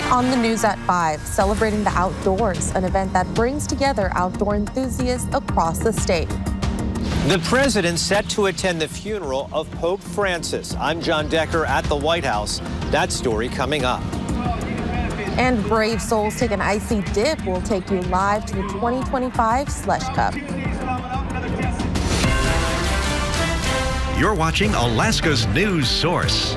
On the news at 5, celebrating the outdoors, an event that brings together outdoor enthusiasts across the state. The president set to attend the funeral of Pope Francis. I'm John Decker at the White House. That story coming up. And brave souls take an icy dip. We'll take you live to the 2025 Slush Cup. You're watching Alaska's news source.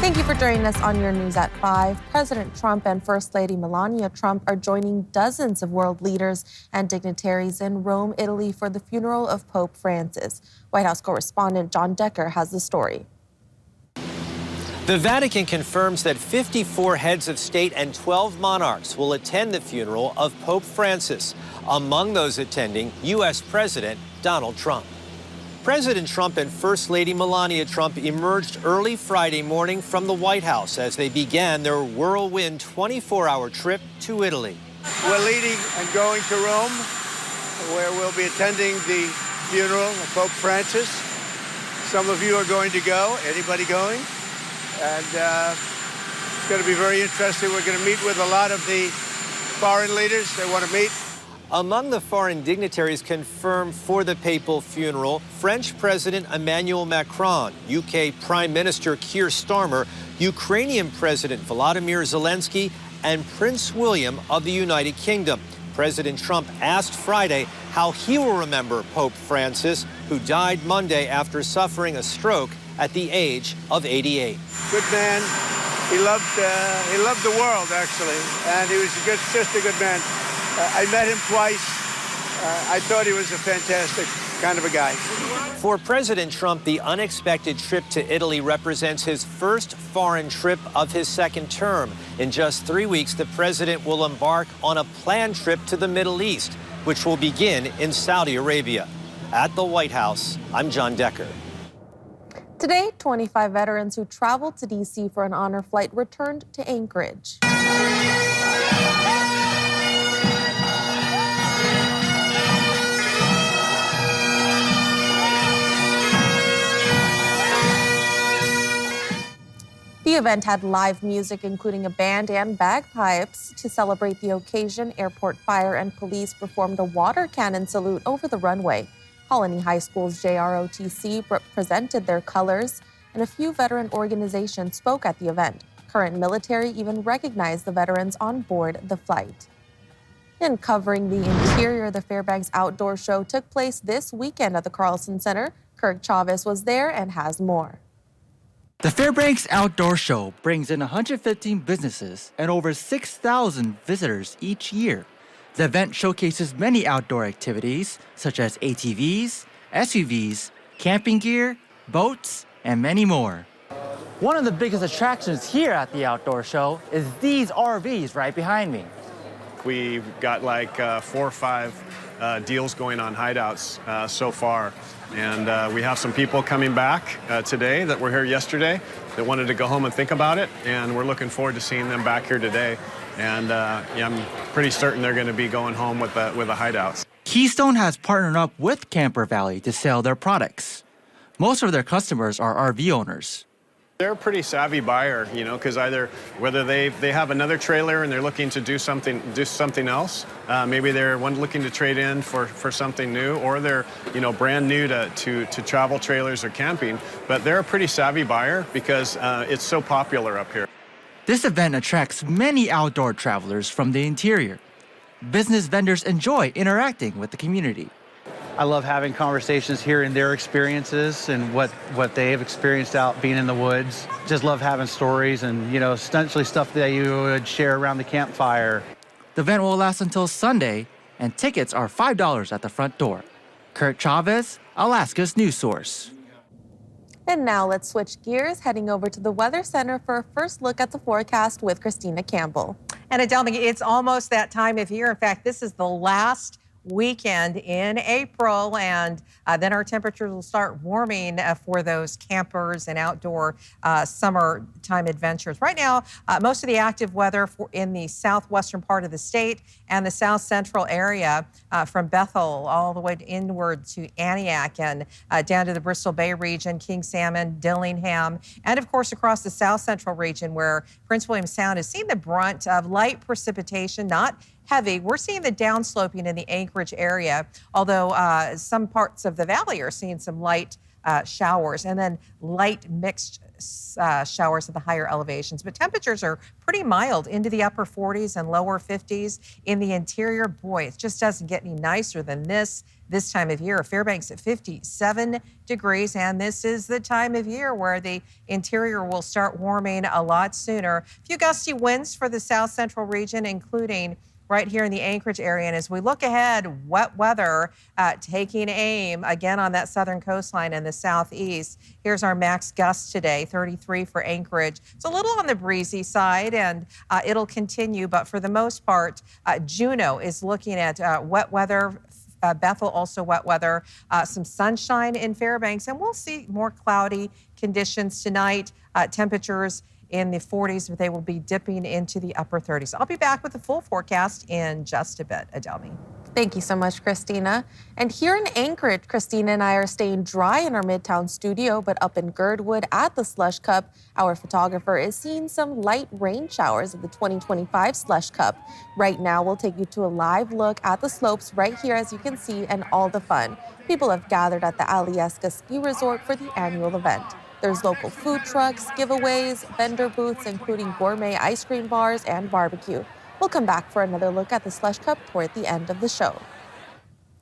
Thank you for joining us on your News at 5. President Trump and First Lady Melania Trump are joining dozens of world leaders and dignitaries in Rome, Italy for the funeral of Pope Francis. White House correspondent John Decker has the story. The Vatican confirms that 54 heads of state and 12 monarchs will attend the funeral of Pope Francis. Among those attending, U.S. President Donald Trump. President Trump and First Lady Melania Trump emerged early Friday morning from the White House as they began their whirlwind 24-hour trip to Italy. We're leaving and going to Rome, where we'll be attending the funeral of Pope Francis. Some of you are going to go. Anybody going? And it's going to be very interesting. We're going to meet with a lot of the foreign leaders they want to meet. Among the foreign dignitaries confirmed for the papal funeral, French President Emmanuel Macron, UK Prime Minister Keir Starmer, Ukrainian President Volodymyr Zelensky, and Prince William of the United Kingdom. President Trump asked Friday how he will remember Pope Francis, who died Monday after suffering a stroke at the age of 88. Good man. He loved the world, actually, and he was just a good man. I met him twice. I thought he was a fantastic kind of a guy. For President Trump, the unexpected trip to Italy represents his first foreign trip of his second term. In just 3 weeks, the president will embark on a planned trip to the Middle East, which will begin in Saudi Arabia. At the White House, I'm John Decker. Today, 25 veterans who traveled to D.C. for an honor flight returned to Anchorage. The event had live music, including a band and bagpipes. To celebrate the occasion, Airport Fire and Police performed a water cannon salute over the runway. Colony High School's JROTC presented their colors, and a few veteran organizations spoke at the event. Current military even recognized the veterans on board the flight. And covering the interior, the Fairbanks Outdoor Show took place this weekend at the Carlson Center. Kirk Chavez was there and has more. The Fairbanks Outdoor Show brings in 115 businesses and over 6,000 visitors each year. The event showcases many outdoor activities such as ATVs, SUVs, camping gear, boats, and many more. One of the biggest attractions here at the Outdoor Show is these RVs right behind me. We've got like 4 or 5 deals going on hideouts so far. And we have some people coming back today that were here yesterday that wanted to go home and think about it. And we're looking forward to seeing them back here today. And I'm pretty certain they're going to be going home with the hideouts. Keystone has partnered up with Camper Valley to sell their products. Most of their customers are RV owners. They're a pretty savvy buyer, you know, because whether they have another trailer and they're looking to do something else, maybe they're looking to trade in for something new, or they're, you know, brand new to travel trailers or camping. But they're a pretty savvy buyer because it's so popular up here. This event attracts many outdoor travelers from the interior. Business vendors enjoy interacting with the community. I love having conversations, hearing their experiences and what they have experienced out being in the woods. Just love having stories and, you know, essentially stuff that you would share around the campfire. The event will last until Sunday, and tickets are $5 at the front door. Kurt Chavez, Alaska's news source. And now let's switch gears, heading over to the Weather Center for a first look at the forecast with Christina Campbell. And Adelma, it's almost that time of year. In fact, this is the last weekend in April, and then our temperatures will start warming for those campers and outdoor summertime adventures. Right now, most of the active weather in the southwestern part of the state and the south central area from Bethel all the way inward to Antioch and down to the Bristol Bay region, King Salmon, Dillingham, and of course across the south central region where Prince William Sound has seen the brunt of light precipitation, not heavy. We're seeing the downsloping in the Anchorage area, although some parts of the valley are seeing some light showers and then light mixed showers at the higher elevations. But temperatures are pretty mild into the upper 40s and lower 50s in the interior. Boy, it just doesn't get any nicer than this time of year. Fairbanks at 57 degrees, and this is the time of year where the interior will start warming a lot sooner. A few gusty winds for the south central region, including right here in the Anchorage area. And as we look ahead, wet weather taking aim again on that southern coastline and the southeast. Here's our max gust today, 33 for Anchorage. It's a little on the breezy side, and it'll continue. But for the most part, Juneau is looking at wet weather. Bethel also wet weather, some sunshine in Fairbanks, and we'll see more cloudy conditions tonight. Temperatures in the 40s, but they will be dipping into the upper 30s. I'll be back with the full forecast in just a bit. Adelmi. Thank you so much, Christina. And here in Anchorage, Christina and I are staying dry in our Midtown studio, but up in Girdwood at the Slush Cup, our photographer is seeing some light rain showers of the 2025 Slush Cup. Right now, we'll take you to a live look at the slopes right here, as you can see, and all the fun. People have gathered at the Alyeska Ski Resort for the annual event. There's local food trucks, giveaways, vendor booths, including gourmet ice cream bars and barbecue. We'll come back for another look at the Slush Cup toward the end of the show.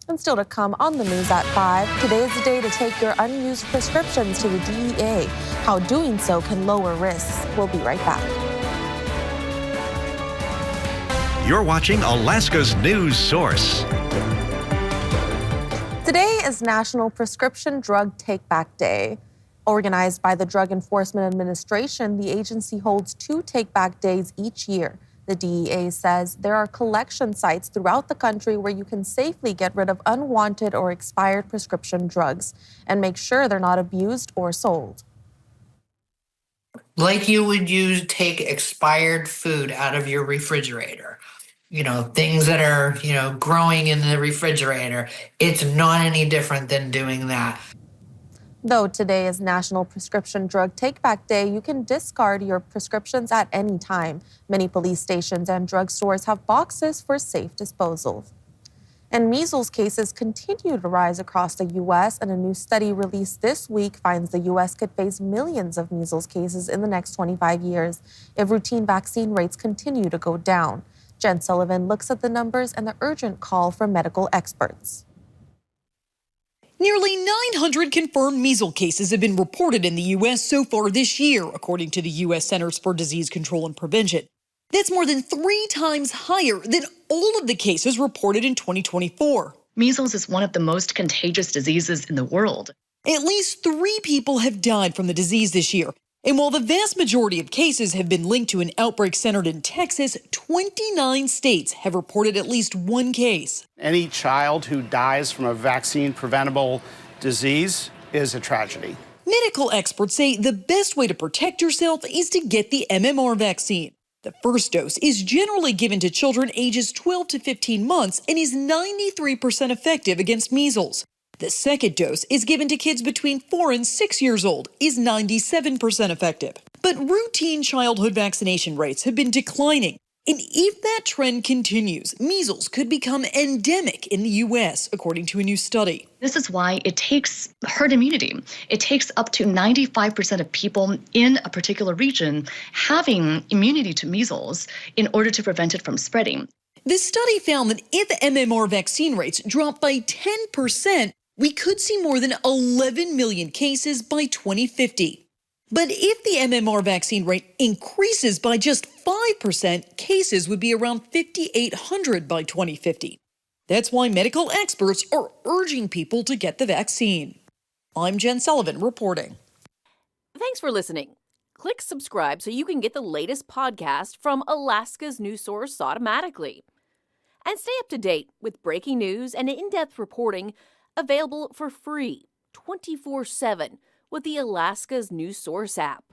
And still to come on the news at 5, today is the day to take your unused prescriptions to the DEA. How doing so can lower risks. We'll be right back. You're watching Alaska's news source. Today is National Prescription Drug Takeback Day. Organized by the Drug Enforcement Administration, the agency holds 2 take-back days each year. The DEA says there are collection sites throughout the country where you can safely get rid of unwanted or expired prescription drugs and make sure they're not abused or sold. Like you would take expired food out of your refrigerator. Things that are, growing in the refrigerator. It's not any different than doing that. Though today is National Prescription Drug Takeback Day, you can discard your prescriptions at any time. Many police stations and drugstores have boxes for safe disposal. And measles cases continue to rise across the U.S., and a new study released this week finds the U.S. could face millions of measles cases in the next 25 years if routine vaccine rates continue to go down. Jen Sullivan looks at the numbers and the urgent call from medical experts. Nearly 900 confirmed measles cases have been reported in the U.S. so far this year, according to the U.S. Centers for Disease Control and Prevention. That's more than 3 times higher than all of the cases reported in 2024. Measles is one of the most contagious diseases in the world. At least 3 people have died from the disease this year. And while the vast majority of cases have been linked to an outbreak centered in Texas, 29 states have reported at least 1 case. Any child who dies from a vaccine-preventable disease is a tragedy. Medical experts say the best way to protect yourself is to get the MMR vaccine. The first dose is generally given to children ages 12 to 15 months and is 93% effective against measles. The second dose is given to kids between 4 and 6 years old, is 97% effective. But routine childhood vaccination rates have been declining. And if that trend continues, measles could become endemic in the U.S., according to a new study. This is why it takes herd immunity. It takes up to 95% of people in a particular region having immunity to measles in order to prevent it from spreading. This study found that if MMR vaccine rates drop by 10%, we could see more than 11 million cases by 2050. But if the MMR vaccine rate increases by just 5%, cases would be around 5,800 by 2050. That's why medical experts are urging people to get the vaccine. I'm Jen Sullivan reporting. Thanks for listening. Click subscribe so you can get the latest podcast from Alaska's news source automatically. And stay up to date with breaking news and in-depth reporting available for free 24/7 with the Alaska's News Source app.